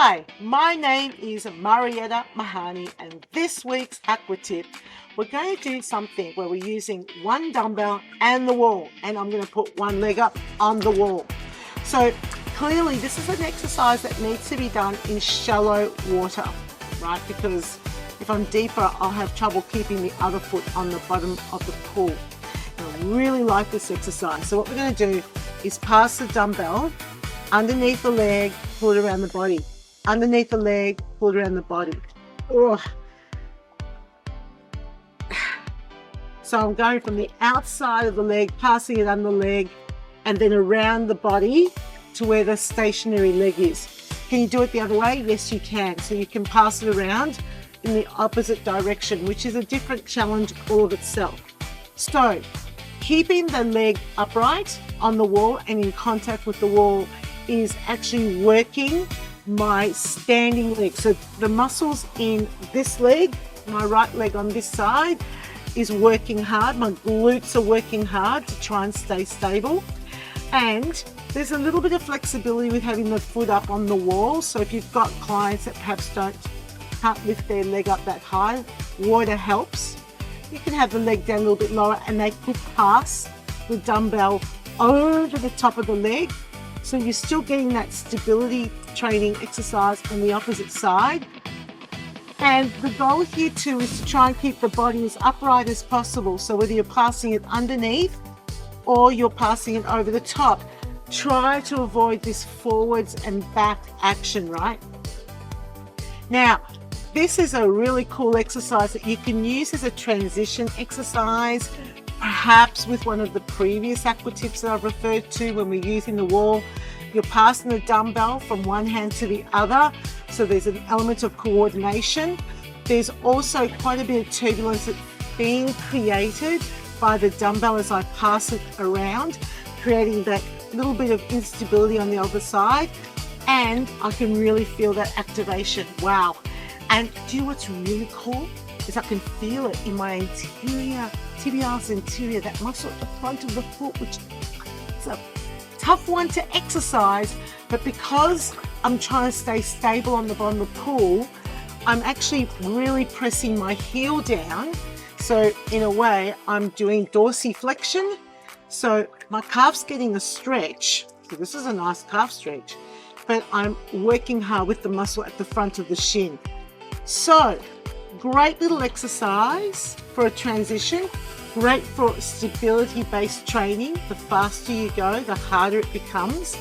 Hi, my name is Marietta Mehanni, and this week's Aqua Tip, we're going to do something where we're using one dumbbell and the wall, and I'm going to put one leg up on the wall. So clearly this is an exercise that needs to be done in shallow water, right? Because if I'm deeper, I'll have trouble keeping the other foot on the bottom of the pool. And I really like this exercise. So what we're going to do is pass the dumbbell underneath the leg, pull it around the body. Underneath the leg, pull it around the body. Ugh. So I'm going from the outside of the leg, passing it under the leg, and then around the body to where the stationary leg is. Can you do it the other way? Yes, you can. So you can pass it around in the opposite direction, which is a different challenge all of itself. So keeping the leg upright on the wall and in contact with the wall is actually working my standing leg. So the muscles in this leg, my right leg on this side, is working hard. My glutes are working hard to try and stay stable. And there's a little bit of flexibility with having the foot up on the wall. So if you've got clients that perhaps can't lift their leg up that high, water helps. You can have the leg down a little bit lower and they could pass the dumbbell over the top of the leg. So you're still getting that stability training exercise on the opposite side. And the goal here too is to try and keep the body as upright as possible. So whether you're passing it underneath or you're passing it over the top, try to avoid this forwards and back action, right? Now, this is a really cool exercise that you can use as a transition exercise, perhaps with one of the previous aqua tips that I've referred to when we're using the wall. You're passing the dumbbell from one hand to the other, so there's an element of coordination. There's also quite a bit of turbulence that's being created by the dumbbell as I pass it around, creating that little bit of instability on the other side, and I can really feel that activation. Wow. And do you know what's really cool? Is I can feel it in my anterior, tibialis anterior, that muscle at the front of the foot, which is a tough one to exercise, but because I'm trying to stay stable on the bottom of the pool, I'm actually really pressing my heel down. So in a way, I'm doing dorsiflexion. So my calf's getting a stretch. So this is a nice calf stretch, but I'm working hard with the muscle at the front of the shin. So great little exercise for a transition, great for stability-based training. The faster you go, the harder it becomes.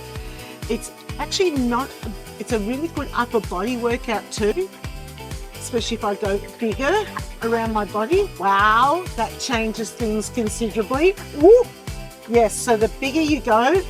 It's actually it's a really good upper body workout too, especially if I go bigger around my body. Wow, that changes things considerably. Woo! Yes, so the bigger you go,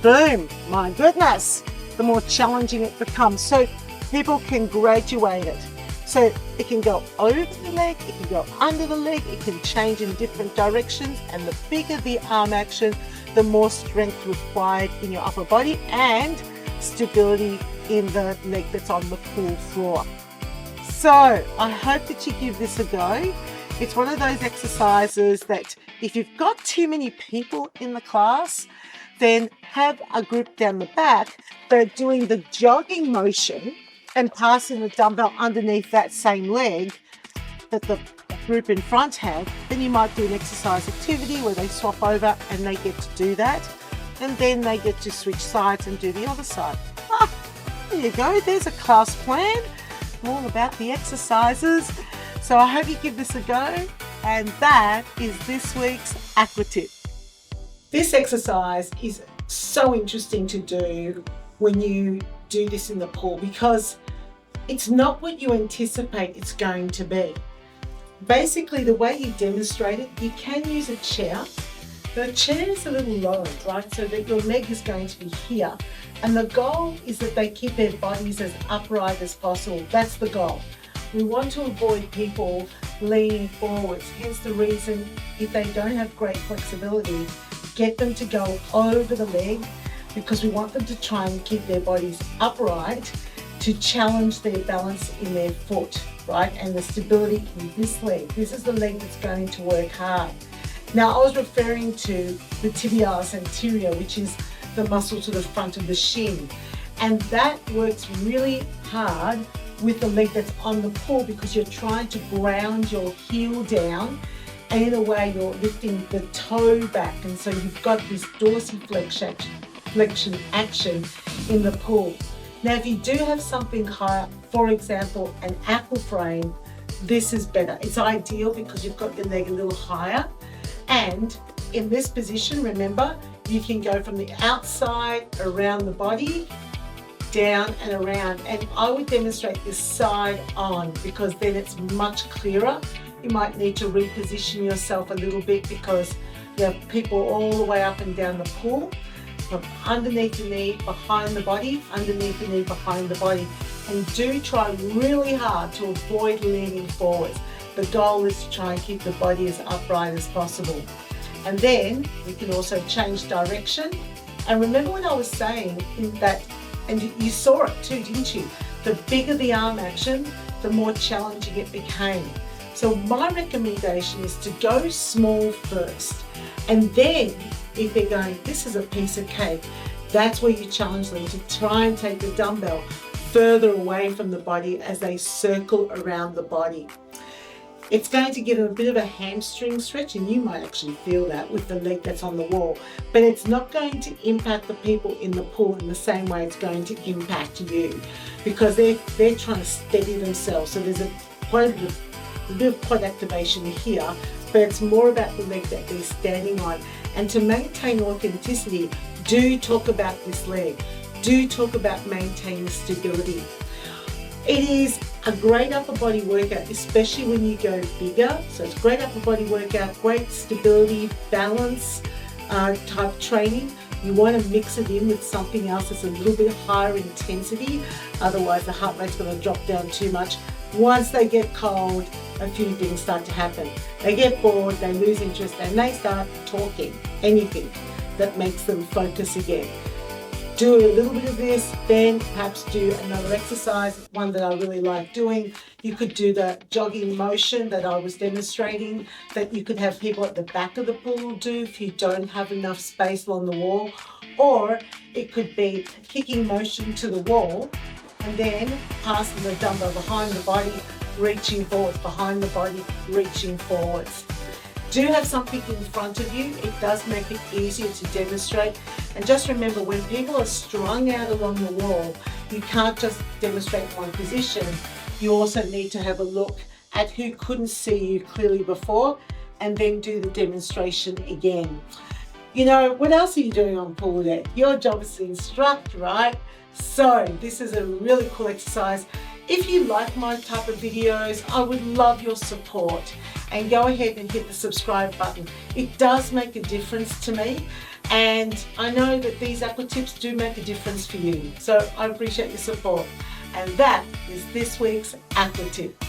boom, my goodness, the more challenging it becomes. So people can graduate it. So it can go over the leg, it can go under the leg, it can change in different directions, and the bigger the arm action, the more strength required in your upper body and stability in the leg that's on the pool floor. So I hope that you give this a go. It's one of those exercises that if you've got too many people in the class, then have a group down the back that are doing the jogging motion and passing the dumbbell underneath that same leg that the group in front have. Then you might do an exercise activity where they swap over and they get to do that. And then they get to switch sides and do the other side. There you go. There's a class plan all about the exercises. So I hope you give this a go. And that is this week's Aqua Tip. This exercise is so interesting to do when you do this in the pool because it's not what you anticipate it's going to be. Basically, the way you demonstrate it, you can use a chair. The chair is a little low, right? So that your leg is going to be here. And the goal is that they keep their bodies as upright as possible. That's the goal. We want to avoid people leaning forwards. Hence the reason, if they don't have great flexibility, get them to go over the leg, because we want them to try and keep their bodies upright to challenge their balance in their foot, right? And the stability in this leg. This is the leg that's going to work hard. Now, I was referring to the tibialis anterior, which is the muscle to the front of the shin. And that works really hard with the leg that's on the pool because you're trying to ground your heel down, and in a way you're lifting the toe back, and so you've got this dorsiflexion action in the pool. Now if you do have something higher, for example an aqua frame, this is better. It's ideal because you've got your leg a little higher, and in this position, remember, you can go from the outside around the body, down and around, and I would demonstrate this side on because then it's much clearer. You might need to reposition yourself a little bit because you have people all the way up and down the pool, from underneath the knee, behind the body, underneath the knee, behind the body. And do try really hard to avoid leaning forwards. The goal is to try and keep the body as upright as possible. And then we can also change direction. And remember what I was saying in that, and you saw it too, didn't you? The bigger the arm action, the more challenging it became. So my recommendation is to go small first. And then if they're going, this is a piece of cake, that's where you challenge them to try and take the dumbbell further away from the body as they circle around the body. It's going to give them a bit of a hamstring stretch, and you might actually feel that with the leg that's on the wall, but it's not going to impact the people in the pool in the same way it's going to impact you, because they're trying to steady themselves. So there's a bit of quad activation here, but it's more about the leg that they're standing on. And to maintain authenticity, do talk about this leg. Do talk about maintaining stability. It is a great upper body workout, especially when you go bigger. So it's great upper body workout, great stability, balance type training. You want to mix it in with something else that's a little bit higher intensity. Otherwise the heart rate's going to drop down too much. Once they get cold, a few things start to happen. They get bored, they lose interest, and they start talking. Anything that makes them focus again. Do a little bit of this, then perhaps do another exercise, one that I really like doing. You could do the jogging motion that I was demonstrating, that you could have people at the back of the pool do if you don't have enough space along the wall. Or it could be a kicking motion to the wall and then passing the dumbbell behind the body, reaching forwards, behind the body, reaching forwards. Do have something in front of you. It does make it easier to demonstrate. And just remember, when people are strung out along the wall, you can't just demonstrate one position. You also need to have a look at who couldn't see you clearly before and then do the demonstration again. You know, what else are you doing on pool deck? Your job is to instruct, right? So this is a really cool exercise. If you like my type of videos, I would love your support, and go ahead and hit the subscribe button. It does make a difference to me, and I know that these Aqua tips do make a difference for you. So I appreciate your support. And that is this week's Aqua tip.